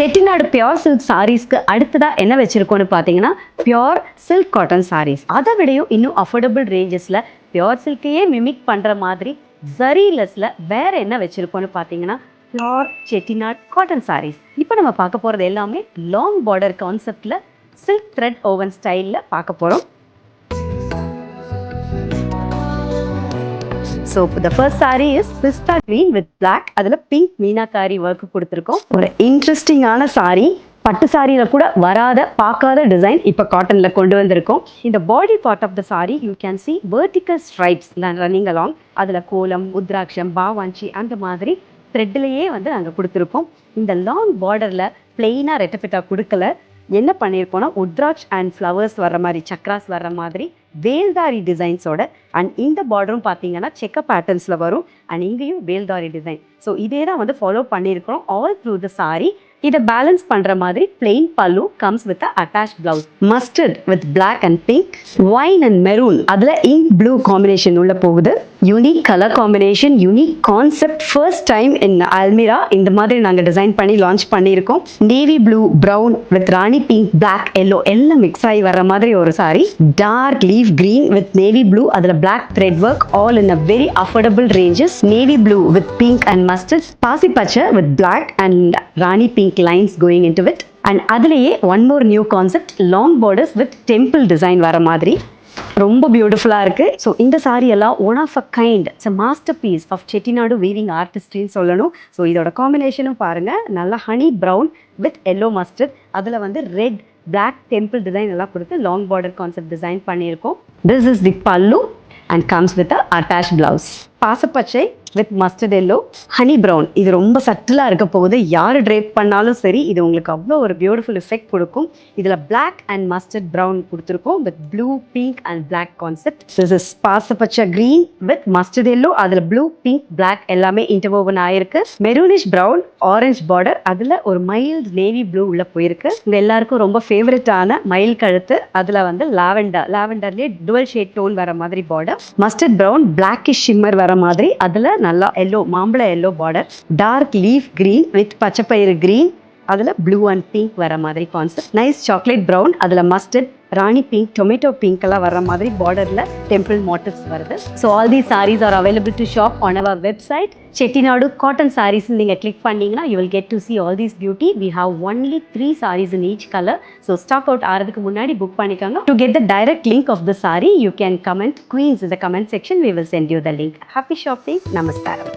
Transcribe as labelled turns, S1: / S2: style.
S1: Chettinad pure silk sarees க்கு அடுத்ததா என்ன வெச்சிருக்கோம்னு பாத்தீங்கன்னா pure silk cotton sarees. அத விடையும் இன்னும் affordable rangesல pure silkயே மிமிக் பண்ற மாதிரி Zari-lessல வேற என்ன வெச்சிருக்கோம்னு பாத்தீங்கன்னா pure Chettinad cotton sarees. இப்போ நம்ம பார்க்க போறது எல்லாமே long border conceptல silk thread woven styleல பார்க்க போறோம். So the first saree is pista green with black. அதுல pink மீனாகாரி work கொடுத்திருக்கோம். ஒரு இன்ட்ரெஸ்டிங்கான saree. பட்டு சாரியில கூட வராத பார்க்காத டிசைன் இப்போ காட்டன்ல கொண்டு வந்திருக்கோம். இந்த body part of the saree you can see vertical stripes running along. அதுல கோலம், உத்ராட்சம், பாவாஞ்சி அந்த மாதிரி த்ரெட்லயே வந்து நாங்க கொடுத்திருக்கோம். இந்த லாங் பார்டர்ல பிளெயினா ரெட்டபிட்டா கொடுக்கல. என்ன பண்ணியிருக்கோம்னா உத்ராட்ச் அண்ட் ஃப்ளவர்ஸ் வர்ற மாதிரி சக்ராஸ் வர்ற மாதிரி வேல்தாரி டிசைன்ஸோட அண்ட் இந்த பார்டரும் பார்த்தீங்கன்னா செக்க பேட்டர்ன்ஸில் வரும் அண்ட் இங்கேயும் வேல்தாரி டிசைன். ஸோ இதே தான் வந்து ஃபாலோ பண்ணியிருக்கிறோம் ஆல் த்ரூ த saree. இதை பேலன்ஸ் பண்ணுற மாதிரி plain pallu comes with attach blouse. Mustard with black and pink, wine and maroon, அதில் இங்க் ப்ளூ காம்பினேஷன் உள்ள போகுது. Unique colour combination, unique concept. First time in Almira இந்த மாதிரி நாங்கள் டிசைன் பண்ணி லான்ச் பண்ணியிருக்கோம். Navy blue, brown with rani pink, black, yellow எல்லாம் mix ஆகி வர மாதிரி ஒரு sari. Dark leaf green with navy blue, அதில் black thread work, all in a very affordable ranges. Navy blue with pink and mustard, பாசி பச்சை with black and rani pink lines going into it. And அதுலயே one more new concept, long borders with temple design வர மாதிரி ரொம்ப பியூட்டிஃபுல்லா இருக்கு. So இந்த சாரி எல்லாம் one of a kind, it's a masterpiece of Chettinad weaving ஆர்டிஸ்ட்ரின்னு சொல்லணும். ஸோ இதோட காம்பினேஷனும் பாருங்க, நல்லா honey brown with yellow mustard, அதில் வந்து ரெட் பிளாக் டெம்பிள் டிசைன் எல்லாம் கொடுத்து லாங் பார்டர் கான்செப்ட் டிசைன் பண்ணியிருக்கோம். This is the pallu and comes with a attached blouse. பாசப்பச்சை with mustard yellow, honey brown, இது ரொம்ப சட்டிலாக இருக்க போகுது. யார் ட்ரேப் பண்ணாலும் சரி இது உங்களுக்கு அவ்வளோ ஒரு பியூட்டிஃபுல் எஃபெக்ட் கொடுக்கும். இதில் பிளாக் அண்ட் மஸ்டர்ட் ப்ரௌன் கொடுத்துருக்கோம் with blue pink and black concept. This is பாசப்பச்சை கிரீன் வித் மஸ்டர்ட் எல்லோ, அதில் ப்ளூ பிங்க் பிளாக் எல்லாமே இன்டர்வோவன் ஆயிருக்கு. மெரூனிஷ் ப்ரௌன் ஆரஞ்ச் பார்டர், அதில் ஒரு மைல்ட் நேவி ப்ளூ உள்ள போயிருக்கு. இது எல்லாருக்கும் ரொம்ப ஃபேவரட்டான மயில் கழுத்து, அதில் வந்து லாவெண்டர்லேயே டுவல் ஷேட் டோன் வர மாதிரி border. Mustard brown blackish shimmer வர மாதிரி, அதில் நல்லா எல்லோ மாம்பழ yellow border. Dark leaf green with பச்சைப்பயிறு கிரீன், அதில் ப்ளூ அண்ட் பிங்க் வர மாதிரி கான்செப்ட். நைஸ் சாக்லேட் ப்ரௌன், அதில் mustard, rani pink, tomato pink எல்லாம் வர மாதிரி பார்டரில் டெம்பிள் மோட்டிவ்ஸ் வருது. So all these sarees are available to shop on our website. Chettinad Cotton sarees நீங்கள் கிளிக் பண்ணீங்கன்னா you will get to see all this beauty. We have only 3 sarees in each color. So stock out ஆகிறதுக்கு முன்னாடி book பண்ணிக்கோங்க. To get the direct link of the saree, you can comment Queens in the comment section. We will send you the link. Happy shopping. Namaskaram.